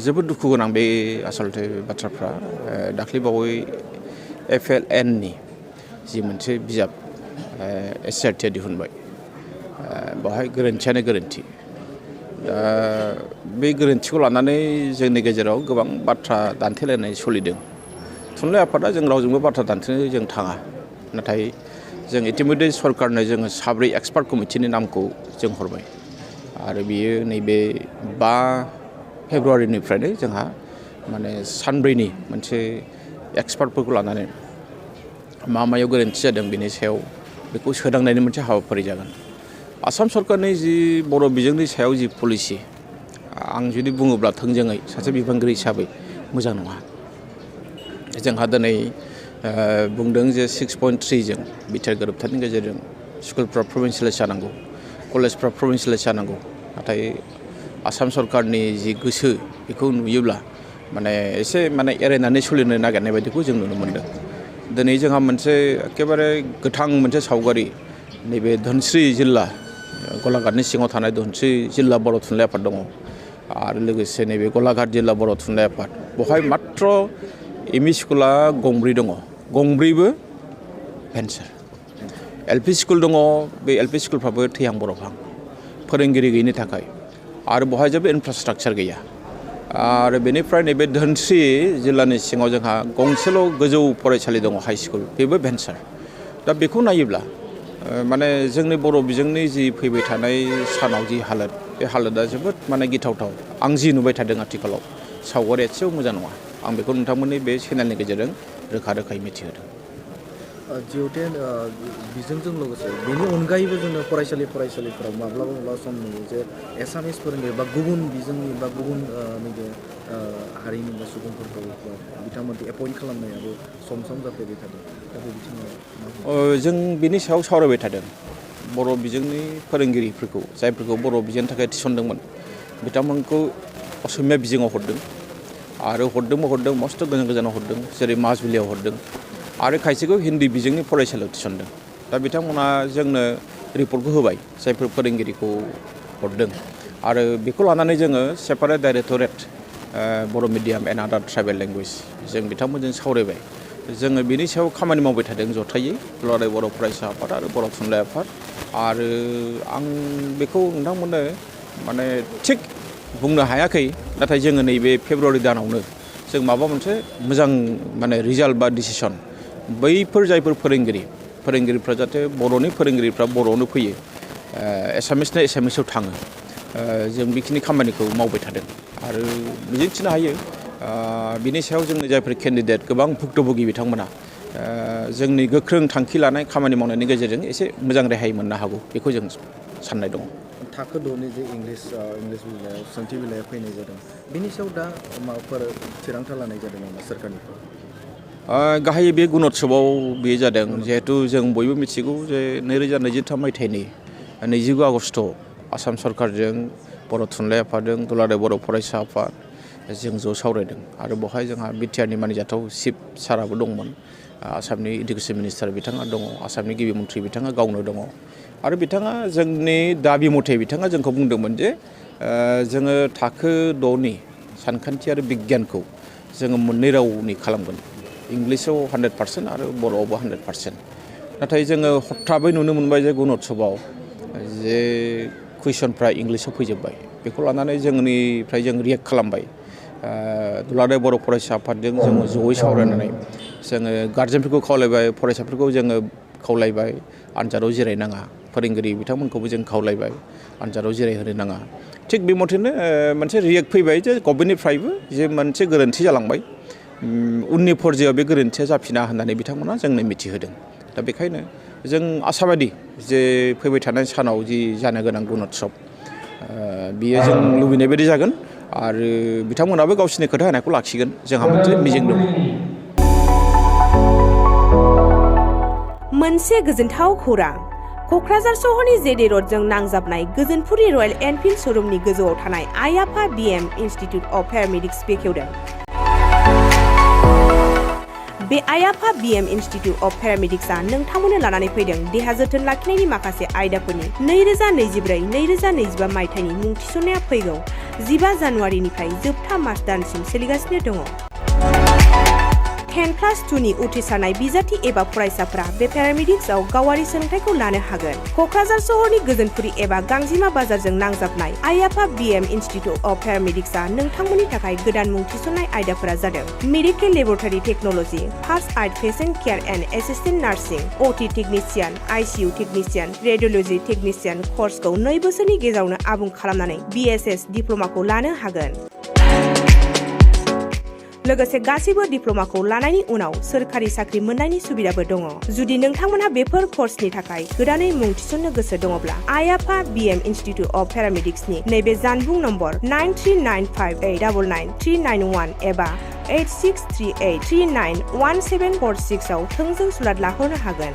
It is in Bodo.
जोबोद दुखु गोनां बे आसलथे बाथ्राफ्रा दाख्लैबावै FLN नि जि मोनसे बिजाब SRT दिहुनबाय बेवहाय गोरोन्थियानो गोरोन्थि दा बे गोरोन्थिखौ लानानै जोंनि गेजेराव गोबां बाथ्रा दान्थेलायनाय सोलिदों थुनलाइ आफादा जों रावजोंबो बाथ्रा दान्थेनो जों थाङा नाथाय जों इतिमध्य सरकारनो जोङो 7 एक्सपार्ट कमिटिनि नामखौ जों हरबाय आरो बियो नैबे 5 फेब्रुवारिनिफ्रायनो जोंहा माने सानब्रैनि मोनसे एक्सपार्टफोरखौ लानानै मायाव गोरोन्थि जादों बेनि सायाव बेखौ सोदांनायनि मोनसे हाबाफारि जागोन आसाम सरकारनि जि बर' बिजोंनि सायाव जि पलिसि आं जुदि बुङोब्ला थोंजोङै सासे बिबानगिरि हिसाबै मोजां नङा जोंहा दिनै बुंदों जे 6.3 जों बिथार गोरोबथानि गेजेरजों स्कुलफ्रा प्रभिन्सियेलाइज जानांगौ कलेजफ्रा प्रभिन्सियेलाइज जानांगौ नाथाय आसाम सरकारनि जि गोसो बेखौ नुयोब्ला माने एसे माने एरायनानै सोलिनो नागिरनाय बायदिखौ जों नुनो मोनदों दिनै जोंहा मोनसे एखेबारे गोथां मोनसे सावगारि नैबे धोनस्रि जिल्ला गलाघाटनि सिङाव थानाय धोनस्रि जिल्ला बर' थुनलाइ आफाद दङ आरो लोगोसे नैबे गलाघाट जिल्ला बर' थुनलाइ आफाद बेवहाय मात्र एमइ स्कुला गंब्रै दङ गंब्रैबो भेन्सार एलपि स्कुल दङ बे एलपि स्कुलफ्राबो थैहां बरफहां फोरोंगिरि गैयिनि थाखाय आरो बेवहाय जेबो इनफ्रास्ट्राक्चार गैया आरो बेनिफ्राय नैबे धोनस्रि जिल्लानि सिङाव जोंहा गंसेल' गोजौ फरायसालि दङ हाई स्कुल बेबो भेन्सार दा बेखौ नायोब्ला माने जोंनि बर' बिजोंनि जि फैबाय थानाय सानाव जि हालोद बे हालोदा जोबोद माने गिथावथाव आं जि नुबाय थादों आथिखालाव सावगारिया एसेबो मोजां नङा आं बेखौ नोंथांमोननि बे चेनेलनि गेजेरजों रोखा रोखायै मिथिहोदों जिहेतु बिजोंजों लोगोसे बेनि अनगायैबो जोङो फरायसालिफोराव माब्लाबा सम नुयो जे एसामिस फोरोंगिरि बा गुबुन बिजोंनि बा गुबुन नैबे हारिनि बा सुबुंफोरखौ बिथांमोनखौ एपइन्ट खालामनायाबो सम जाफ्लेबाय थादों दा बे बिथिङाव जों बिनि सायाव सावरायबाय थादों बर' बिजोंनि फोरोंगिरिफोरखौ जायफोरखौ बर' बिजोंनि थाखाय थिसनदोंमोन बिथांमोनखौ असमिया बिजोङाव हरदों आरो हरदों मस्थ' गोजानाव हरदों जेरै माजबिलियाव हरदों आरो खायसेखौ हिन्दी बिजोंनि फरायसालियाव थिसनदों दा बिथांमोना जोंनो रिपर्टखौ होबाय जायफोर फोरोंगिरिखौ हरदों आरो बेखौ लानानै जोङो separate directorate Bodo' medium and आदार ट्राइबेल लेंगुवेज जों बिथांमोनजों सावरायबाय जोङो बिनि सायाव खामानि मावबाय थादों जथायै दुलाराय बर' फरायसा आफाद आरो बर' थुनलाइ आफाद आरो आं बेखौ नोंथांमोननो माने थिग बुंनो हायाखै नाथाय जोङो नैबे फेब्रुवारि दानावनो जों माबा मोनसे मोजां माने रिजाल्ट बा डिसिसन बैफोर जायफोर फोरोंगिरिफ्रा जाहाथे बर'नि फोरोंगिरिफ्रा बर'आवनो फैयो एसामिसना एसामिसाव थाङो जों बेखिनि खामानिखौ मावबाय थादों आरो मिजिंथिनो हायो बिनि सायाव जोंनि जायफोर केन्डिडेट गोबां भुक्तभोगि बिथांमोना जोंनि गोख्रों थांखि लानाय खामानि मावनायनि गेजेरजों एसे मोजां रेहाय मोननो हागौ बेखौ जों साननाय दङ थाखो 2नि जे इंलिस बिलायाव सोंथि बिलाइयाव फैनाय जादों बिनि सायाव दा माबाफोर थिरांथा लानाय जादों नामा सोरखारनिफ्राय गाहायै बे गुणत्सबआव बे जादों जिहेतु जों बयबो मिथिगौ जे 2023 मायथाइनि 29 आगष्टआव आसाम सरकारजों बर' थुनलाइ आफादजों दुलाराय बर' फरायसा आफाद जों ज' सावरायदों आरो बेवहाय जोंहा बिटिआरनि मानिजाथाव चिफ साराबो दंमोन आसामनि इडुकेसन मिनिस्टार बिथाङा दङ आसामनि गिबि मन्थ्रि बिथाङा गावनो दङ आरो बिथाङा जोंनि दाबि मथे बिथाङा जोंखौ बुंदोंमोन जे जोङो थाखो 6नि सानखान्थि आरो बिगियानखौ जोङो मोननै रावनि खालामगोन इंलिसाव 100% आरो बर'आवबो 100% नाथाय जोङो हरखाबै नुनो मोनबाय जे गुणत्सबआव जे कुइसनफ्रा इंलिसाव फैजोब्बाय बेखौ लानानै जोंनिफ्राय जों रियेक्ट खालामबाय दुलाराय बर' फरायसा आफादजों जोङो जयै सावरायनानै जोङो गार्जेनफोरखौ खावलायबाय फरायसाफोरखौ जोङो खावलायबाय आनजादाव जिरायनाङा फोरोंगिरि बिथांमोनखौबो जों खावलायबाय आनजादाव जिरायहोनो नाङा थिग बे मथेनो मोनसे रियेक्ट फैबाय जे गभर्नमेन्टनिफ्रायबो जे मोनसे गोरोन्थि जालांबाय उननि पर्यायाव बे गोरोन्थिया जाफिना होननानै बिथांमोना जोंनो मिथिहोदों दा बेखायनो जों आसाबादि जे फैबाय थानाय सानाव जि जानो गोनां गुणत्सब बियो जों लुबैनाय बायदि जागोन आरो बिथांमोनाबो गावसिनि खोथा होनायखौ लाखिगोन जोंहा मोनसे मिजिं दं मोनसे गोजोनथाव खौरां क'क्राझार सहरनि जेडि र'डजों नांजाबनाय गोजोनपुरि रयेल एनफिल्ड श'रुमनि गोजौआव थानाय आइ-आफा बिएम इनस्टिट्युट अफ पेरामेडिक्स बेखेवदों बे आइ आफा BM इनस्टिट्यूट अफ पेरामेडिक्सआ नोंथांमोननो लानानै फैदों देहा जोथोन लाखिनायनि माखासे आयदाफोरनि 2024-2025 मायथाइनि मुं थिसननाया फैगौ 15 जानुवारिनिफ्राय जोबथा मार्च दानसिम सोलिगासिनो दङ। 10+2 नि उथ्रिसारनाय बिजाथि एबा फरायसाफोरा बे पेरामेडिक्सआव गावारि सोलोंथाइखौ लानो हागोन। क'क्राझार सहरनि गोजोनपुरि एबा गांजिमा बाजारजों नांजाबनाय आइ आफा BM इनस्टिट्यूट अफ पेरामेडिक्सआ नोंथांमोननि थाखाय गोदान मुं थिसननाय आयदाफोरा जादों medical laboratory technology, first aid patient care and assistant nursing, OT technician, ICU technician, radiology technician कर्सखौ 2 बोसोरनि गेजेरावनो आबुं खालामनानै BSS डिप्ल'माखौ लानो हागोन। लोगोसे गासैबो डिप्ल'माखौ लानायनि उनाव सोरखारि साख्रि मोननायनि सुबिदाबो दङ। जुदि नोंथांमोनहा बेफोर कर्सनि थाखाय गोदानै मुं थिसननो गोसो दङब्ला आइ आफा BM इनस्टिट्यूट अफ पेरामेडिक्सनि नैबे जानबुं नम्बर 9395899391 एबा 8638391746 आव थोंजों सुलाद लाहरनो हागोन।